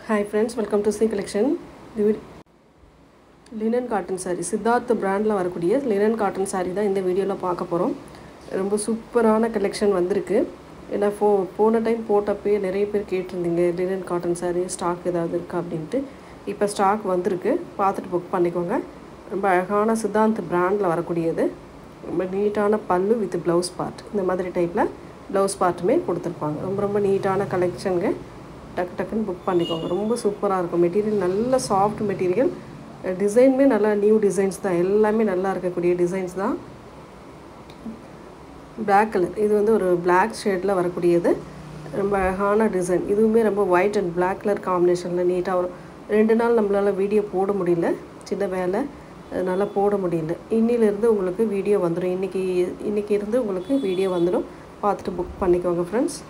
Hi friends, welcome to C Collection. Linen cotton saree. Siddharth brand la varakuriya linen cotton saree தான் இந்த வீடியோல பார்க்க போறோம். ரொம்ப சூப்பரான கலெக்ஷன் வந்திருக்கு. ஏன்னா போன டைம் போட்டப்பே நிறைய பேர் கேட்டிருந்தீங்க லினன் காட்டன் saree ஸ்டாக் ஏதாவது இருக்கா அப்படின்ட்டு. இப்போ ஸ்டாக் வந்திருக்கு. பார்த்துட்டு புக் பண்ணிக்கோங்க. ரொம்ப அழகான சித்தாந்த் பிராண்ட்ல வரக்கூடியது. ரொம்ப நீட்டான பல்லு வித் ப்ளவுஸ் பார்ட். இந்த மாதிரி டைப்ல ப்ளவுஸ் பார்ட்டுமே கொடுத்துருப்பாங்க. ரொம்ப நீட்டான கலெக்ஷனுங்க. டக்கு டக்குன்னு புக் பண்ணிக்கோங்க. ரொம்ப சூப்பராக இருக்கும். மெட்டீரியல் நல்ல சாஃப்ட் மெட்டீரியல். டிசைனுமே நல்லா நியூ டிசைன்ஸ் தான். எல்லாமே நல்லா இருக்கக்கூடிய டிசைன்ஸ் தான். பிளாக் கலர், இது வந்து ஒரு பிளாக் ஷேடில் வரக்கூடியது. ரொம்ப அழகான டிசைன். இதுவுமே ரொம்ப ஒயிட் அண்ட் பிளாக் கலர் காம்பினேஷனில் நீட்டாக வரும். 2 நாள் நம்மளால் வீடியோ போட முடியல, சின்ன வேலை, அதனால் போட முடியல. இன்னிலிருந்து உங்களுக்கு வீடியோ வந்துடும். இன்றைக்கி இருந்து உங்களுக்கு வீடியோ வந்துடும். பார்த்துட்டு புக் பண்ணிக்கோங்க ஃப்ரெண்ட்ஸ்.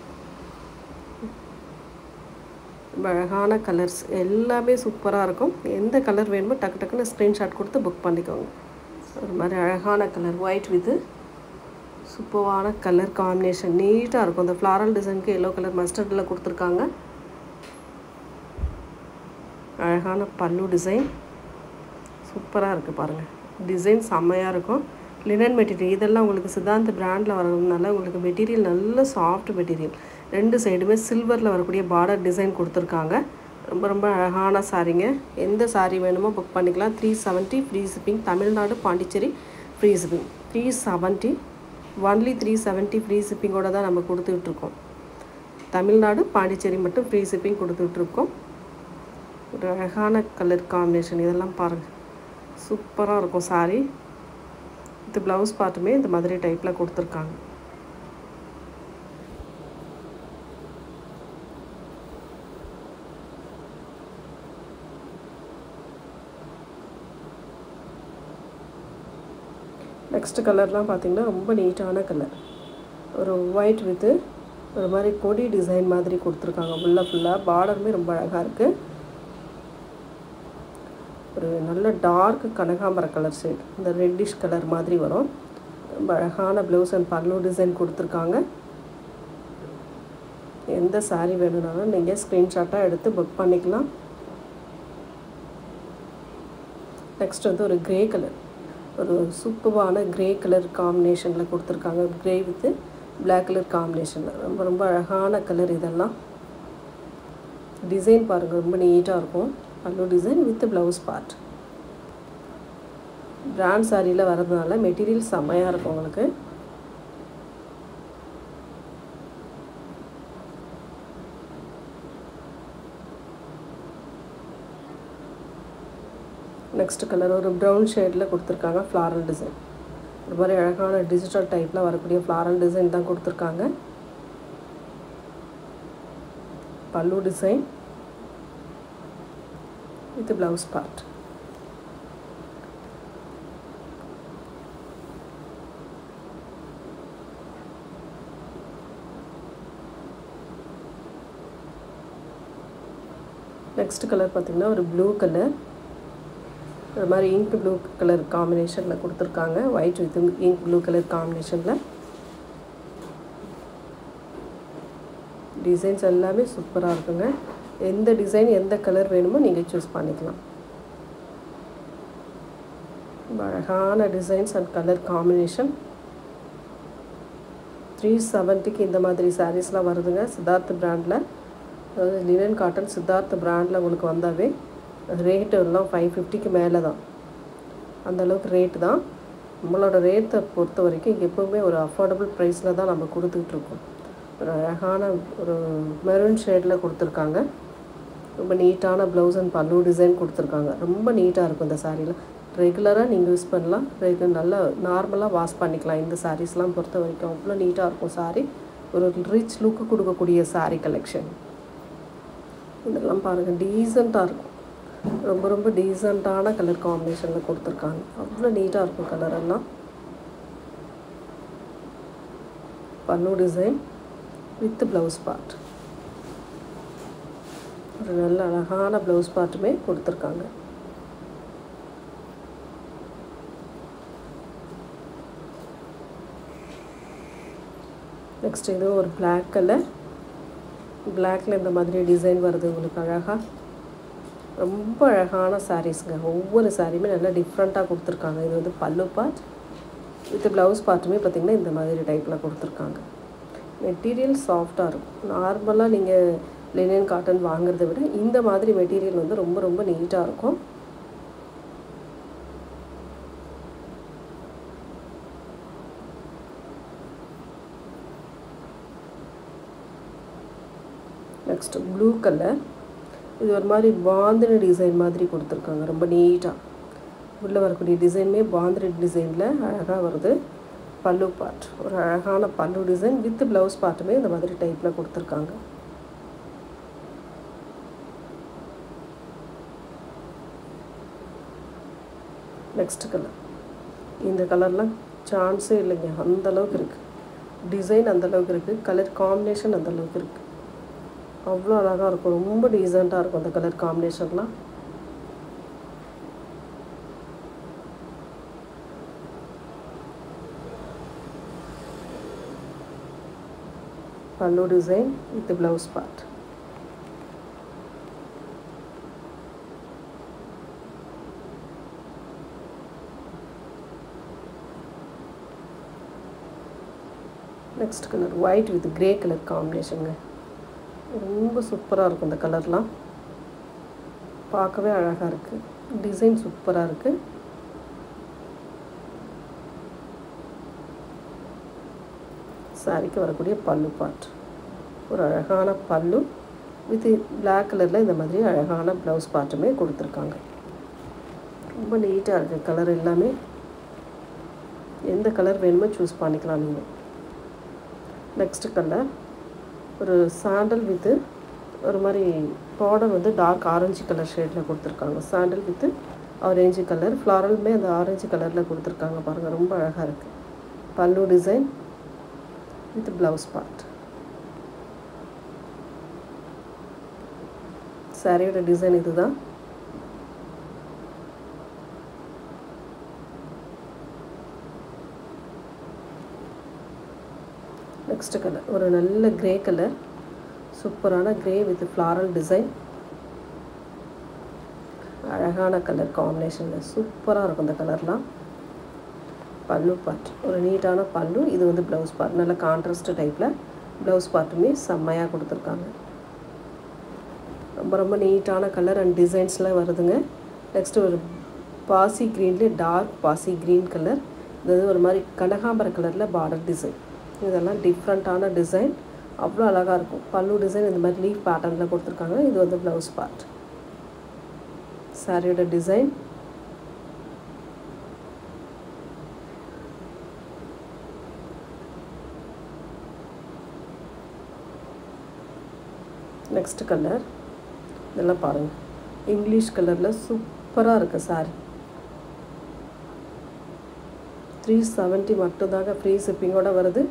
ரொம்ப அழகான கலர்ஸ் எல்லாமே சூப்பராக இருக்கும். எந்த கலர் வேணுமோ டக்கு டக்குன்னு ஸ்க்ரீன்ஷாட் கொடுத்து புக் பண்ணிக்கோங்க. ஒரு மாதிரி அழகான கலர் ஒயிட் வித் சூப்பரான கலர் காம்பினேஷன் நீட்டாக இருக்கும். இந்த ஃப்ளாரல் டிசைனுக்கு எல்லோ கலர் மஸ்டர்டில் கொடுத்துருக்காங்க. அழகான பல்லு டிசைன் சூப்பராக இருக்குது பாருங்கள். டிசைன் செம்மையாக இருக்கும். லினன் மெட்டீரியல் இதெல்லாம் உங்களுக்கு சித்தாந்த் பிராண்டில் வரதுனால உங்களுக்கு மெட்டீரியல் நல்ல சாஃப்ட் மெட்டீரியல். 2 சைடுமே சில்வரில் வரக்கூடிய பார்டர் டிசைன் கொடுத்துருக்காங்க. ரொம்ப அழகான சாரீங்க. எந்த சாரீ வேணுமோ புக் பண்ணிக்கலாம். 370 free shipping. Tamil Nadu Pondicherry free shipping. 370 only 370 free ஷிப்பிங்கோடு தான் நம்ம கொடுத்துட்ருக்கோம். தமிழ்நாடு பாண்டிச்சேரி மட்டும் ஃப்ரீ ஷிப்பிங் கொடுத்துட்ருக்கோம். ஒரு அழகான கலர் காம்பினேஷன் இதெல்லாம் பாருங்கள். சூப்பராக இருக்கும் சாரீ. இது ப்ளவுஸ் பார்ட்டுமே இந்த மாதிரி டைப்பில் கொடுத்துருக்காங்க. நெக்ஸ்ட் கலர்லாம் பார்த்திங்கன்னா ரொம்ப நீட்டான கலர். ஒரு ஒயிட் வித்து ஒரு மாதிரி கொடி டிசைன் மாதிரி கொடுத்துருக்காங்க. ஃபுல்லாக பார்டருமே ரொம்ப அழகாக இருக்குது. ஒரு நல்ல டார்க் கனகாம்பர கலர் ஷேட், இந்த ரெட்டிஷ் கலர் மாதிரி வரும். ரொம்ப அழகான ப்ளவுஸ் அண்ட் பல்லு டிசைன் கொடுத்துருக்காங்க. எந்த சாரீ வேணும்னாலும் நீங்கள் ஸ்க்ரீன்ஷாட்டாக எடுத்து புக் பண்ணிக்கலாம். நெக்ஸ்ட் வந்து ஒரு க்ரே கலர், ஒரு சூப்பரான க்ரே கலர் காம்பினேஷனில் கொடுத்துருக்காங்க. க்ரே வித்து பிளாக் கலர் காம்பினேஷனில் ரொம்ப அழகான கலர். இதெல்லாம் டிசைன் பாருங்கள், ரொம்ப நீட்டாக இருக்கும். பல்லு design with blouse part. Brand சாரியில் வரதுனால மெட்டீரியல் செம்மையாக இருக்கும் உங்களுக்கு. நெக்ஸ்ட் கலர் ஒரு ப்ரௌன் ஷேடில் கொடுத்துருக்காங்க. ஃப்ளாரல் டிசைன் ஒரு மாதிரி அழகான டிஜிட்டல் டைப்பில் வரக்கூடிய ஃப்ளாரல் டிசைன் தான் கொடுத்துருக்காங்க. பல்லு design with blouse part. Next colour பார்த்திங்கன்னா ஒரு ப்ளூ கலர், ஒரு மாதிரி இங்க் ப்ளூ கலர் காம்பினேஷனில் கொடுத்துருக்காங்க. White with ink blue colour காம்பினேஷனில். டிசைன்ஸ் எல்லாமே சூப்பராக இருக்குங்க. எந்த டிசைன் எந்த கலர் வேணுமோ நீங்கள் சூஸ் பண்ணிக்கலாம். அழகான டிசைன்ஸ் அண்ட் கலர் காம்பினேஷன். 370க்கு இந்த மாதிரி சாரீஸ்லாம் வருதுங்க சித்தார்த் பிராண்டில். அதாவது லினன் காட்டன் சித்தார்த் பிராண்டில் உங்களுக்கு வந்தாவே ரேட்டு எல்லாம் 550க்கு மேலே தான். அந்தளவுக்கு ரேட்டு தான். நம்மளோட ரேட்டை பொறுத்த வரைக்கும் இங்கே எப்போவுமே ஒரு அஃபோர்டபுள் ப்ரைஸில் தான் நம்ம கொடுத்துட்ருக்கோம். ஒரு அழகான ஒரு மெரூன் ஷேடில் கொடுத்துருக்காங்க. ரொம்ப நீட்டான ப்ளவுஸ் அண்ட் பல்லு டிசைன் கொடுத்துருக்காங்க. ரொம்ப நீட்டாக இருக்கும் இந்த சாரீலாம். ரெகுலராக நீங்கள் யூஸ் பண்ணலாம். நல்லா நார்மலாக வாஷ் பண்ணிக்கலாம். இந்த சாரீஸ்லாம் பொறுத்த வரைக்கும் அவ்வளோ நீட்டாக இருக்கும் சாரீ. ஒரு ரிச் லுக்கு கொடுக்கக்கூடிய சாரீ கலெக்ஷன். இதெல்லாம் பாருங்கள், டீசெண்டாக இருக்கும். ரொம்ப டீசெண்டான கலர் காம்பினேஷனில் கொடுத்துருக்காங்க. அவ்வளோ நீட்டாக இருக்கும் கலரெல்லாம். பல்லு டிசைன் வித் ப்ளவுஸ் பார்ட். ஒரு நல்ல அழகான ப்ளவுஸ் பார்ட்டுமே கொடுத்துருக்காங்க. நெக்ஸ்ட் இது ஒரு பிளாக் கலர் பிளாக்ல இந்த மாதிரி டிசைன் வருது உங்களுக்கு அழகாக. ரொம்ப அழகான சாரீஸுங்க. ஒவ்வொரு சாரியுமே நல்லா டிஃப்ரெண்ட்டாக கொடுத்துருக்காங்க. இது வந்து பல்லு பார்ட் வித் ப்ளவுஸ் பார்ட்டுமே பார்த்திங்கன்னா இந்த மாதிரி டைப்பில் கொடுத்துருக்காங்க. மெட்டீரியல் சாஃப்டாக இருக்கும். நார்மலாக நீங்கள் லினன் காட்டன் வாங்குறத விட இந்த மாதிரி மெட்டீரியல் வந்து ரொம்ப ரொம்ப நீட்டாக இருக்கும். Next blue colour. இது ஒரு மாதிரி பாந்தினி டிசைன் மாதிரி கொடுத்துருக்காங்க. ரொம்ப நீட்டாக உள்ளே வரக்கூடிய டிசைனுமே பாந்தினி டிசைனில் அழகாக வருது. பல்லு பார்ட் ஒரு அழகான பல்லு டிசைன் வித் ப்ளவுஸ் பார்ட்டுமே இந்த மாதிரி டைப்பில் கொடுத்துருக்காங்க. Next colour. இந்த கலர்லாம் சான்ஸே இல்லைங்க. அந்தளவுக்கு இருக்குது டிசைன், அந்தளவுக்கு இருக்குது கலர் காம்பினேஷன், அந்தளவுக்கு இருக்குது. அவ்வளோ அழகாக இருக்கும். ரொம்ப டீசெண்டாக இருக்கும் அந்த கலர் காம்பினேஷன்லாம். பல்லு design with blouse part. Next colour white with grey colour காம்பினேஷனுங்க. ரொம்ப சூப்பராக இருக்கும் இந்த கலர்லாம். பார்க்கவே அழகாக இருக்குது. டிசைன் சூப்பராக இருக்குது. சாரிக்கு வரக்கூடிய பல்லு பார்ட் ஒரு அழகான பல்லு வித் பிளாக் கலரில் இந்த மாதிரி அழகான ப்ளவுஸ் பார்ட்டுமே கொடுத்துருக்காங்க. ரொம்ப நீட்டாக இருக்குது கலர் எல்லாமே. எந்த கலர் வேணுமோ சூஸ் பண்ணிக்கலாம் நீங்கள். நெக்ஸ்ட் கலர் ஒரு சாண்டல் வித்து ஒரு மாதிரி பார்டர் வந்து டார்க் ஆரஞ்சு கலர் ஷேடில் கொடுத்துருக்காங்க. சாண்டல் வித்து ஆரஞ்சு கலர் ஃப்ளாரலுமே அந்த ஆரஞ்சு கலரில் கொடுத்துருக்காங்க. பாருங்கள் ரொம்ப அழகாக இருக்குது. பல்லு டிசைன் வித் ப்ளவுஸ் பார்ட். சாரியோட டிசைன் இதுதான். நெக்ஸ்ட் கலர் ஒரு நல்ல கிரே கலர். சூப்பரான கிரே வித் ஃப்ளாரல் டிசைன். அழகான கலர் காம்பினேஷனில் சூப்பராக இருக்கும் இந்த கலர்லாம். பல்லு பார்ட் ஒரு நீட்டான பல்லு. இது வந்து ப்ளவுஸ் பார்ட் நல்ல கான்ட்ராஸ்ட் டைப்பில் ப்ளவுஸ் பார்ட்டுமே செம்மையாக கொடுத்துருக்காங்க. ரொம்ப ரொம்ப நீட்டான கலர் அண்ட் டிசைன்ஸ்லாம் வருதுங்க. நெக்ஸ்ட்டு ஒரு பாசி க்ரீன்லேயே டார்க் பாசி க்ரீன் கலர். இது ஒரு மாதிரி கனகாம்பர கலரில் பார்டர் டிசைன். இதெல்லாம் டிஃப்ரெண்ட்டான டிசைன். அவ்வளோ அழகாக இருக்கும். பல்லு டிசைன் இந்த மாதிரி லீஃப் பேட்டர்னில் கொடுத்துருக்காங்க. இது வந்து ப்ளவுஸ் பார்ட். சாரியோட டிசைன் நெக்ஸ்ட் கலர். இதெல்லாம் பாருங்கள் இங்கிலீஷ் கலரில் சூப்பராக இருக்குது சாரி. 370 மட்டும்தாங்க ஃப்ரீ ஷிப்பிங்கோடு வருது.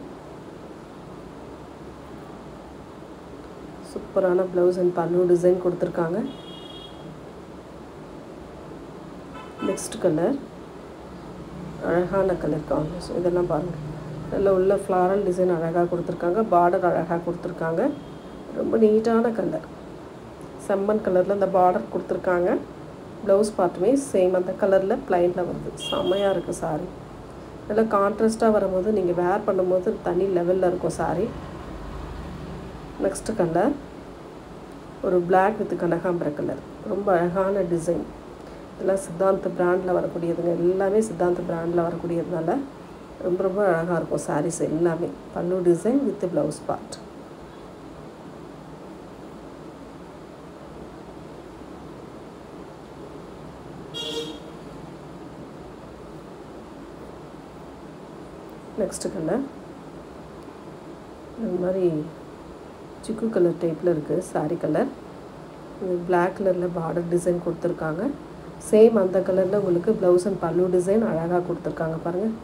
சூப்பரான ப்ளவுஸ் அண்ட் பல்லு டிசைன் கொடுத்துருக்காங்க. நெக்ஸ்ட் கலர் அழகான கலர் காம்பினேஷன். இதெல்லாம் பாருங்கள் நல்ல உள்ள ஃப்ளாரல் டிசைன் அழகாக கொடுத்துருக்காங்க. பார்டர் அழகாக கொடுத்துருக்காங்க. ரொம்ப நீட்டான கலர். செம்மன் கலரில் அந்த பார்டர் கொடுத்துருக்காங்க. ப்ளவுஸ் பார்ட்டுமே சேம் அந்த கலரில் ப்ளைனில் வருது. செம்மையாக இருக்குது சாரி. நல்லா கான்ட்ராஸ்ட்டாக வரும்போது நீங்கள் வேர் பண்ணும்போது தனி லெவலில் இருக்கும் சாரி. நெக்ஸ்ட்டு கலர் ஒரு பிளாக் வித் கனகாம்பர கலர். ரொம்ப அழகான டிசைன். இதெல்லாம் சித்தாந்த் பிராண்டில் வரக்கூடியதுங்க. எல்லாமே சித்தாந்த் பிராண்டில் வரக்கூடியதுனால ரொம்ப ரொம்ப அழகாக இருக்கும் சாரீஸ் எல்லாமே. பல்லு design with blouse part. Next colour இந்த மாதிரி சிக்கு கலர் டைப்பில் இருக்குது சாரீ கலர். இது பிளாக் கலரில் பார்டர் டிசைன் கொடுத்துருக்காங்க. சேம் அந்த கலரில் உங்களுக்கு ப்ளவுஸ் அண்ட் பல்லு டிசைன் அழகாக கொடுத்துருக்காங்க. பாருங்கள்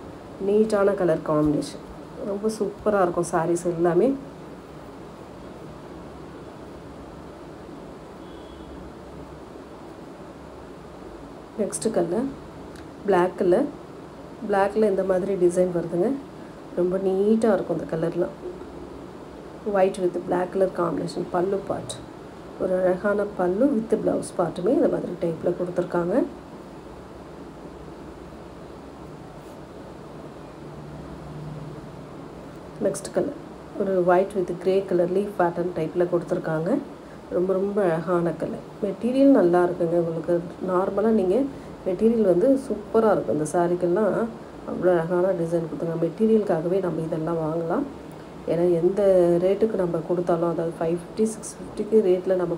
நீட்டான கலர் காம்பினேஷன். ரொம்ப சூப்பராக இருக்கும் சாரீஸ் எல்லாமே. Next colour black colour. பிளாக்கில் இந்த மாதிரி டிசைன் வருதுங்க. ரொம்ப நீட்டாக இருக்கும் இந்த கலர்லாம். White with black colour combination பல்லு பார்ட். ஒரு அழகான பல்லு வித் ப்ளவுஸ் பார்ட்டுமே இந்த மாதிரி டைப்பில் கொடுத்துருக்காங்க. நெக்ஸ்ட் கலர் ஒரு white with grey colour leaf pattern டைப்பில் கொடுத்துருக்காங்க. ரொம்ப ரொம்ப அழகான கலர். மெட்டீரியல் நல்லா இருக்குங்க. உங்களுக்கு நார்மலாக நீங்கள் மெட்டீரியல் வந்து சூப்பராக இருக்கும். இந்த சாரீக்கெல்லாம் அவ்வளோ அழகான டிசைன் கொடுத்துருங்க. மெட்டீரியலுக்காகவே நம்ம இதெல்லாம் வாங்கலாம். ஏன்னா எந்த ரேட்டுக்கு நம்ம கொடுத்தாலும், அதாவது 550 650க்கு ரேட்டில் நம்ம